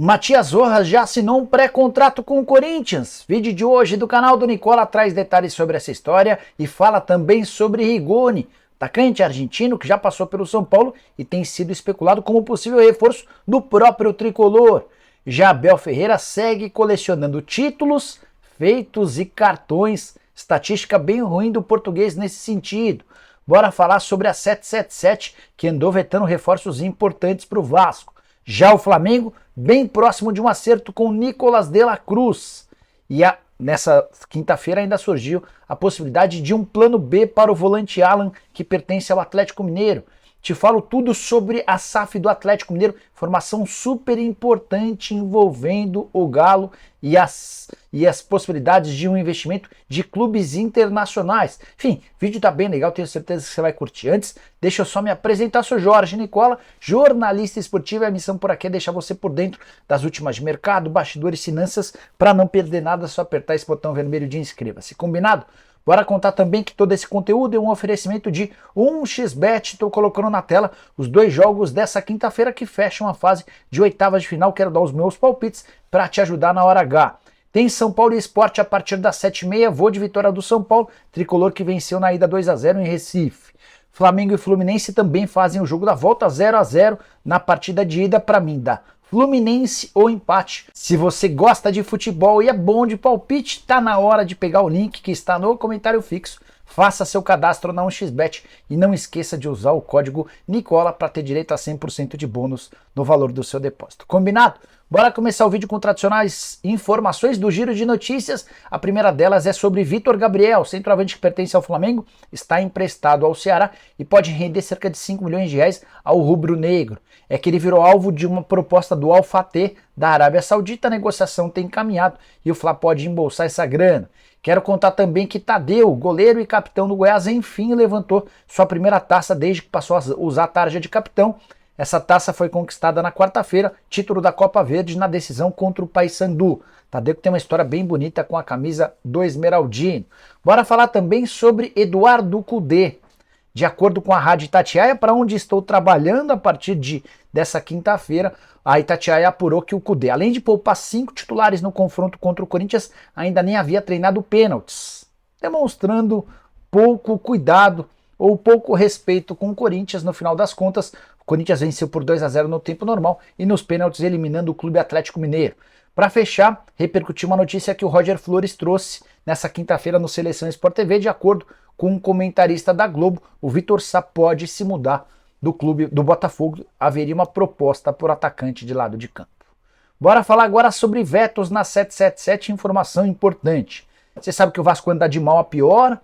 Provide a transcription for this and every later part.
Matias Rojas já assinou um pré-contrato com o Corinthians. Vídeo de hoje do canal do Nicola traz detalhes sobre essa história e fala também sobre Rigoni, atacante argentino que já passou pelo São Paulo e tem sido especulado como possível reforço do próprio tricolor. Já Abel Ferreira segue colecionando títulos, feitos e cartões, estatística bem ruim do português nesse sentido. Bora falar sobre a 777 que andou vetando reforços importantes para o Vasco. Já o Flamengo, bem próximo de um acerto com Nicolas de la Cruz. E nessa quinta-feira ainda surgiu a possibilidade de um plano B para o volante Alan, que pertence ao Atlético Mineiro. Te falo tudo sobre a SAF do Atlético Mineiro, informação super importante envolvendo o Galo e as possibilidades de um investimento de clubes internacionais. Enfim, o vídeo tá bem legal, tenho certeza que você vai curtir. Antes, deixa eu só me apresentar, sou Jorge Nicola, jornalista esportivo, e a missão por aqui é deixar você por dentro das últimas de mercado, bastidores e finanças. Para não perder nada, é só apertar esse botão vermelho de inscreva-se. Combinado? Bora contar também que todo esse conteúdo é um oferecimento de 1xBet. Estou colocando na tela os dois jogos dessa quinta-feira que fecham a fase de oitavas de final. Quero dar os meus palpites para te ajudar na hora H. Tem São Paulo e Sport a partir das 7h30. Vou de vitória do São Paulo, tricolor que venceu na ida 2-0 em Recife. Flamengo e Fluminense também fazem o jogo da volta 0-0 na partida de ida. Para mim dá Fluminense ou empate. Se você gosta de futebol e é bom de palpite, tá na hora de pegar o link que está no comentário fixo. Faça seu cadastro na 1xBet e não esqueça de usar o código Nicola para ter direito a 100% de bônus no valor do seu depósito. Combinado? Bora começar o vídeo com tradicionais informações do giro de notícias. A primeira delas é sobre Vitor Gabriel, centroavante que pertence ao Flamengo, está emprestado ao Ceará e pode render cerca de 5 milhões de reais ao rubro-negro. É que ele virou alvo de uma proposta do Al Fateh da Arábia Saudita, a negociação tem encaminhado e o Fla pode embolsar essa grana. Quero contar também que Tadeu, goleiro e capitão do Goiás, enfim levantou sua primeira taça desde que passou a usar a tarja de capitão. Essa taça foi conquistada na quarta-feira, título da Copa Verde na decisão contra o Paysandu. Tadeu que tem uma história bem bonita com a camisa do Esmeraldino. Bora falar também sobre Eduardo Cudê. De acordo com a Rádio Itatiaia, para onde estou trabalhando a partir dessa quinta-feira, a Itatiaia apurou que o Cudê, além de poupar 5 titulares no confronto contra o Corinthians, ainda nem havia treinado pênaltis, demonstrando pouco cuidado ou pouco respeito com o Corinthians. No final das contas, o Corinthians venceu por 2-0 no tempo normal e nos pênaltis eliminando o Clube Atlético Mineiro. Para fechar, repercutiu uma notícia que o Roger Flores trouxe nessa quinta-feira no Seleção Sport TV. De acordo com um comentarista da Globo, o Vitor Sá pode se mudar do clube do Botafogo. Haveria uma proposta por atacante de lado de campo. Bora falar agora sobre vetos na 777, informação importante. Você sabe que o Vasco anda de mal a pior.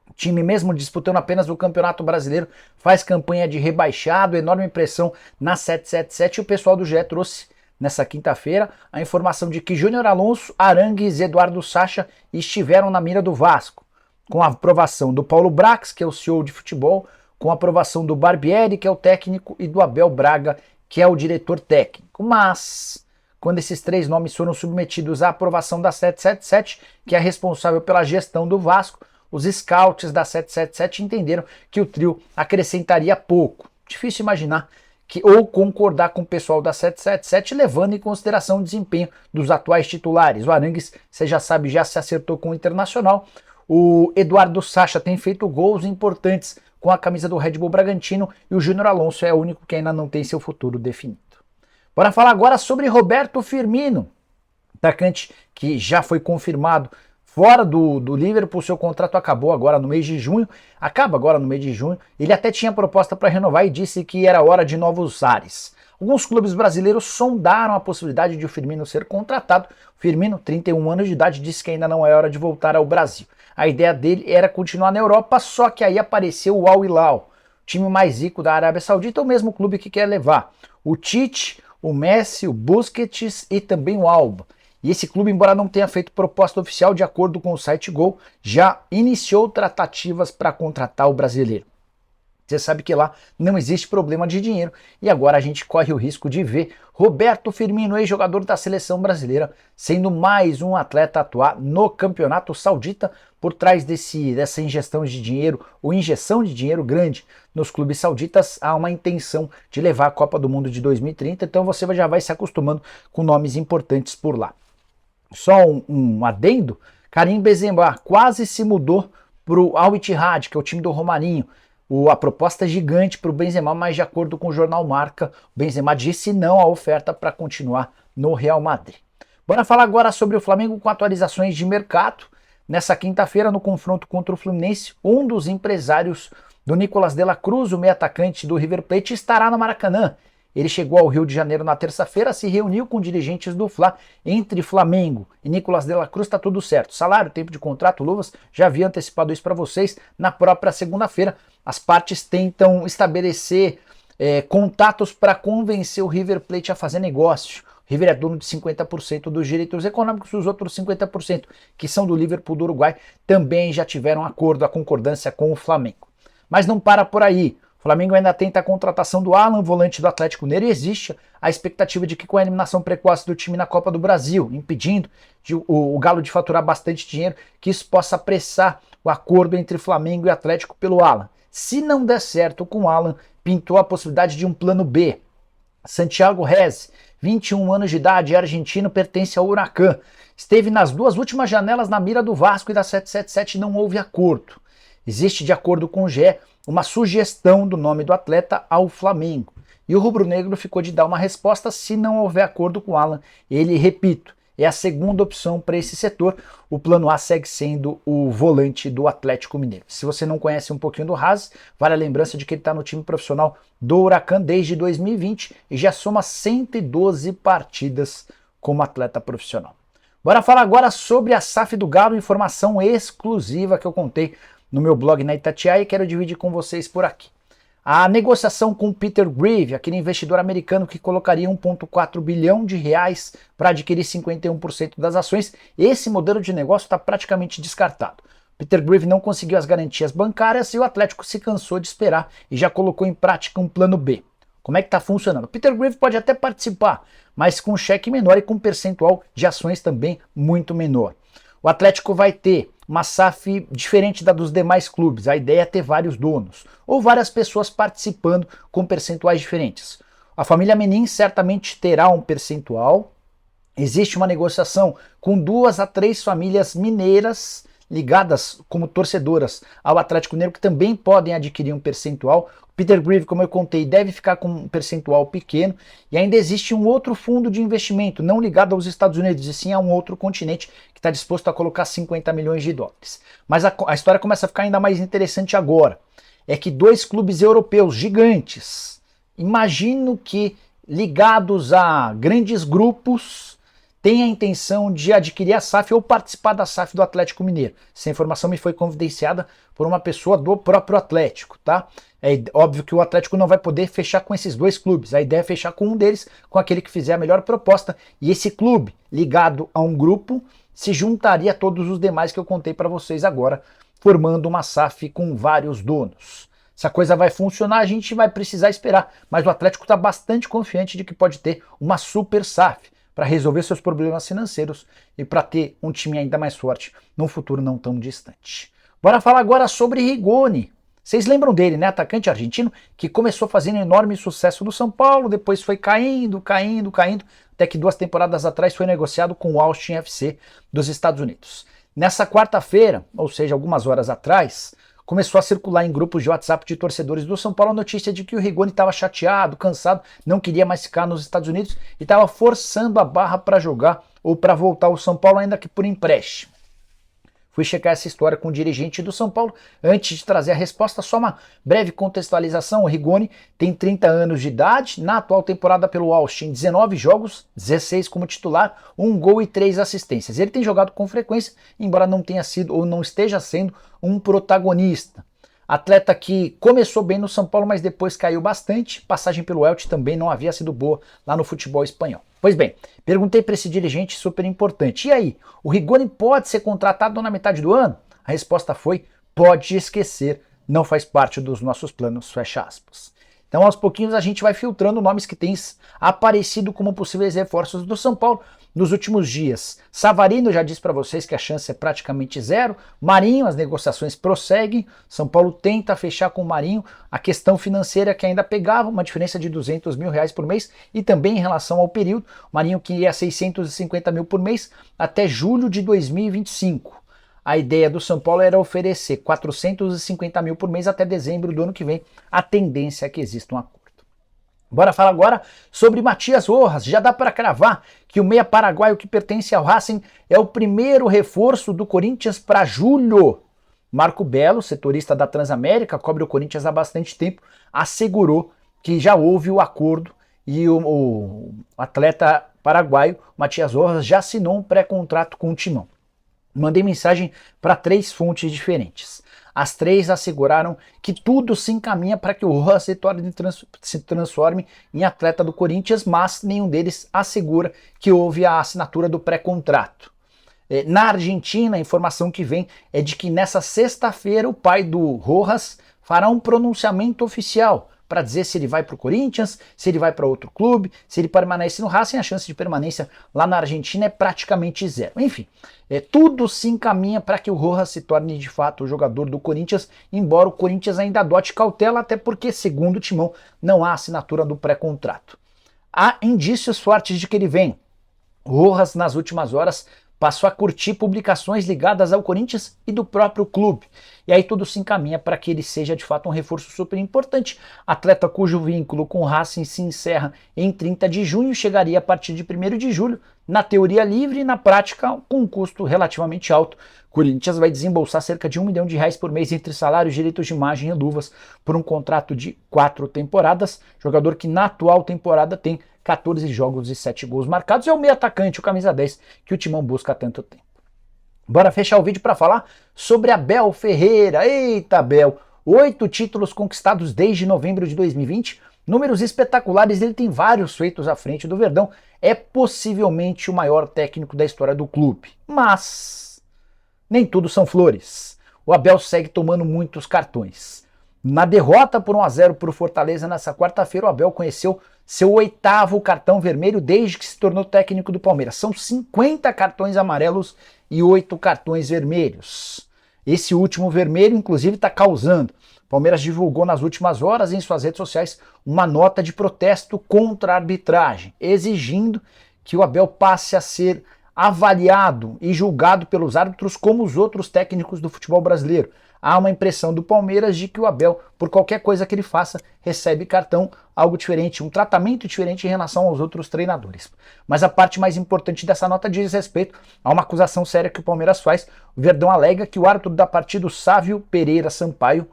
O time mesmo disputando apenas o Campeonato Brasileiro faz campanha de rebaixado, enorme pressão na 777. E o pessoal do GE trouxe nessa quinta-feira a informação de que Júnior Alonso, Arangues e Eduardo Sacha estiveram na mira do Vasco, com a aprovação do Paulo Brax, que é o CEO de futebol, com a aprovação do Barbieri, que é o técnico, e do Abel Braga, que é o diretor técnico. Mas, quando esses três nomes foram submetidos à aprovação da 777, que é responsável pela gestão do Vasco, os scouts da 777 entenderam que o trio acrescentaria pouco. Difícil imaginar ou concordar com o pessoal da 777, levando em consideração o desempenho dos atuais titulares. O Arangues, você já sabe, já se acertou com o Internacional. O Eduardo Sacha tem feito gols importantes com a camisa do Red Bull Bragantino e o Júnior Alonso é o único que ainda não tem seu futuro definido. Bora falar agora sobre Roberto Firmino, atacante que já foi confirmado fora do Liverpool. Seu contrato acabou agora no mês de junho, ele até tinha proposta para renovar e disse que era hora de novos ares. Alguns clubes brasileiros sondaram a possibilidade de o Firmino ser contratado. O Firmino, 31 anos de idade, disse que ainda não é hora de voltar ao Brasil. A ideia dele era continuar na Europa, só que aí apareceu o Al Hilal, time mais rico da Arábia Saudita, o mesmo clube que quer levar o Tite, o Messi, o Busquets e também o Alba. E esse clube, embora não tenha feito proposta oficial, de acordo com o site Gol, já iniciou tratativas para contratar o brasileiro. Você sabe que lá não existe problema de dinheiro e agora a gente corre o risco de ver Roberto Firmino, ex-jogador da seleção brasileira, sendo mais um atleta a atuar no campeonato saudita. Por trás dessa injeção de dinheiro, ou injeção de dinheiro grande nos clubes sauditas, há uma intenção de levar a Copa do Mundo de 2030, então você já vai se acostumando com nomes importantes por lá. Só um adendo, Karim Benzema quase se mudou para o Al Ittihad, que é o time do Romarinho. A proposta é gigante para o Benzema, mas de acordo com o jornal Marca, o Benzema disse não à oferta para continuar no Real Madrid. Bora falar agora sobre o Flamengo com atualizações de mercado. Nessa quinta-feira, no confronto contra o Fluminense, um dos empresários do Nicolás de la Cruz, o meio atacante do River Plate, estará no Maracanã. Ele chegou ao Rio de Janeiro na terça-feira, se reuniu com dirigentes do Fla. Entre Flamengo e Nicolás de la Cruz está tudo certo. Salário, tempo de contrato, luvas, já havia antecipado isso para vocês na própria segunda-feira. As partes tentam estabelecer contatos para convencer o River Plate a fazer negócio. O River é dono de 50% dos direitos econômicos, os outros 50%, que são do Liverpool do Uruguai, também já tiveram acordo, a concordância com o Flamengo. Mas não para por aí. O Flamengo ainda tenta a contratação do Alan, volante do Atlético Mineiro, e existe a expectativa de que com a eliminação precoce do time na Copa do Brasil, impedindo o Galo de faturar bastante dinheiro, que isso possa apressar o acordo entre Flamengo e Atlético pelo Alan. Se não der certo com o Alan, pintou a possibilidade de um plano B. Santiago Rez, 21 anos de idade, argentino, pertence ao Huracan. Esteve nas duas últimas janelas na mira do Vasco e da 777 e não houve acordo. Existe, de acordo com o GE, uma sugestão do nome do atleta ao Flamengo. E o rubro-negro ficou de dar uma resposta se não houver acordo com o Alan. Ele, repito, é a segunda opção para esse setor. O plano A segue sendo o volante do Atlético Mineiro. Se você não conhece um pouquinho do Haas, vale a lembrança de que ele está no time profissional do Huracan desde 2020 e já soma 112 partidas como atleta profissional. Bora falar agora sobre a SAF do Galo, informação exclusiva que eu contei no meu blog na Itatiaia e quero dividir com vocês por aqui. A negociação com Peter Grieve, aquele investidor americano que colocaria 1,4 bilhão de reais para adquirir 51% das ações, esse modelo de negócio está praticamente descartado. Peter Grieve não conseguiu as garantias bancárias e o Atlético se cansou de esperar e já colocou em prática um plano B. Como é que está funcionando? Peter Grieve pode até participar, mas com cheque menor e com percentual de ações também muito menor. O Atlético vai ter uma SAF diferente da dos demais clubes. A ideia é ter vários donos, ou várias pessoas participando com percentuais diferentes. A família Menin certamente terá um percentual. Existe uma negociação com 2 a 3 famílias mineiras ligadas como torcedoras ao Atlético Mineiro, que também podem adquirir um percentual. Peter Grieve, como eu contei, deve ficar com um percentual pequeno, e ainda existe um outro fundo de investimento, não ligado aos Estados Unidos, e sim a um outro continente, que está disposto a colocar 50 milhões de dólares. Mas a história começa a ficar ainda mais interessante agora. É que 2 clubes europeus gigantes, imagino que ligados a grandes grupos, tem a intenção de adquirir a SAF ou participar da SAF do Atlético Mineiro. Essa informação me foi confidenciada por uma pessoa do próprio Atlético, tá? É óbvio que o Atlético não vai poder fechar com esses 2 clubes. A ideia é fechar com um deles, com aquele que fizer a melhor proposta. E esse clube, ligado a um grupo, se juntaria a todos os demais que eu contei para vocês agora, formando uma SAF com vários donos. Se a coisa vai funcionar, a gente vai precisar esperar. Mas o Atlético está bastante confiante de que pode ter uma super SAF para resolver seus problemas financeiros e para ter um time ainda mais forte num futuro não tão distante. Bora falar agora sobre Rigoni. Vocês lembram dele, né? Atacante argentino que começou fazendo enorme sucesso no São Paulo, depois foi caindo, até que 2 temporadas atrás foi negociado com o Austin FC dos Estados Unidos. Nessa quarta-feira, ou seja, algumas horas atrás, começou a circular em grupos de WhatsApp de torcedores do São Paulo a notícia de que o Rigoni estava chateado, cansado, não queria mais ficar nos Estados Unidos e estava forçando a barra para jogar ou para voltar ao São Paulo, ainda que por empréstimo. Fui checar essa história com o dirigente do São Paulo. Antes de trazer a resposta, só uma breve contextualização. O Rigoni tem 30 anos de idade. Na atual temporada pelo Austin, 19 jogos, 16 como titular, 1 gol e 3 assistências. Ele tem jogado com frequência, embora não tenha sido ou não esteja sendo um protagonista. Atleta que começou bem no São Paulo, mas depois caiu bastante. Passagem pelo Elche também não havia sido boa lá no futebol espanhol. Pois bem, perguntei para esse dirigente super importante. E aí, o Rigoni pode ser contratado na metade do ano? A resposta foi, pode esquecer, não faz parte dos nossos planos, fecha aspas. Então, aos pouquinhos, a gente vai filtrando nomes que têm aparecido como possíveis reforços do São Paulo nos últimos dias. Savarino, já disse para vocês que a chance é praticamente zero. Marinho, as negociações prosseguem. São Paulo tenta fechar com o Marinho. A questão financeira que ainda pegava, uma diferença de R$200 mil por mês, e também em relação ao período, o Marinho queria 650 mil por mês até julho de 2025. A ideia do São Paulo era oferecer 450 mil por mês até dezembro do ano que vem. A tendência é que exista um acordo. Bora falar agora sobre Matias Rojas. Já dá para cravar que o meia paraguaio que pertence ao Racing é o primeiro reforço do Corinthians para julho. Marco Belo, setorista da Transamérica, cobre o Corinthians há bastante tempo, assegurou que já houve o acordo e o atleta paraguaio Matias Rojas já assinou um pré-contrato com o Timão. Mandei mensagem para 3 fontes diferentes. As 3 asseguraram que tudo se encaminha para que o Rojas se transforme em atleta do Corinthians, mas nenhum deles assegura que houve a assinatura do pré-contrato. Na Argentina, a informação que vem é de que nessa sexta-feira o pai do Rojas fará um pronunciamento oficial para dizer se ele vai para o Corinthians, se ele vai para outro clube, se ele permanece no Racing. A chance de permanência lá na Argentina é praticamente zero. Enfim, tudo se encaminha para que o Rojas se torne de fato o jogador do Corinthians, embora o Corinthians ainda adote cautela, até porque, segundo o Timão, não há assinatura do pré-contrato. Há indícios fortes de que ele vem. O Rojas, nas últimas horas, passou a curtir publicações ligadas ao Corinthians e do próprio clube. E aí tudo se encaminha para que ele seja de fato um reforço super importante. Atleta cujo vínculo com o Racing se encerra em 30 de junho, chegaria a partir de 1º de julho, na teoria livre e na prática com um custo relativamente alto. O Corinthians vai desembolsar cerca de R$1 milhão por mês entre salários, direitos de imagem e luvas por um contrato de 4 temporadas. Jogador que na atual temporada tem 14 jogos e 7 gols marcados. É o meio atacante, o camisa 10, que o Timão busca há tanto tempo. Bora fechar o vídeo para falar sobre Abel Ferreira. Eita, Abel! 8 títulos conquistados desde novembro de 2020. Números espetaculares, ele tem vários feitos à frente do Verdão. É possivelmente o maior técnico da história do clube. Mas nem tudo são flores. O Abel segue tomando muitos cartões. Na derrota por 1-0 para o Fortaleza nessa quarta-feira, o Abel conheceu seu 8º cartão vermelho desde que se tornou técnico do Palmeiras. São 50 cartões amarelos e 8 cartões vermelhos. Esse último vermelho, inclusive, está causando. O Palmeiras divulgou nas últimas horas em suas redes sociais uma nota de protesto contra a arbitragem, exigindo que o Abel passe a ser avaliado e julgado pelos árbitros como os outros técnicos do futebol brasileiro. Há uma impressão do Palmeiras de que o Abel, por qualquer coisa que ele faça, recebe cartão, algo diferente, um tratamento diferente em relação aos outros treinadores. Mas a parte mais importante dessa nota diz respeito a uma acusação séria que o Palmeiras faz. O Verdão alega que o árbitro da partida, o Sávio Pereira Sampaio,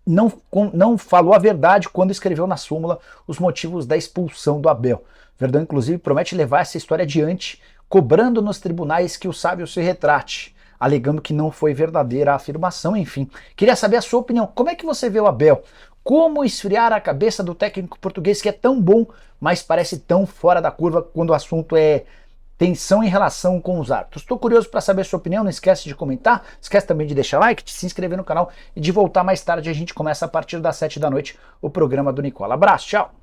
não falou a verdade quando escreveu na súmula os motivos da expulsão do Abel. O Verdão, inclusive, promete levar essa história adiante, cobrando nos tribunais que o Sávio se retrate, alegando que não foi verdadeira a afirmação. Enfim, queria saber a sua opinião. Como é que você vê o Abel? Como esfriar a cabeça do técnico português que é tão bom, mas parece tão fora da curva quando o assunto é tensão em relação com os árbitros? Estou curioso para saber a sua opinião, não esquece de comentar, esquece também de deixar like, de se inscrever no canal e de voltar mais tarde. A gente começa a partir das 7 da noite o programa do Nicola. Abraço, tchau!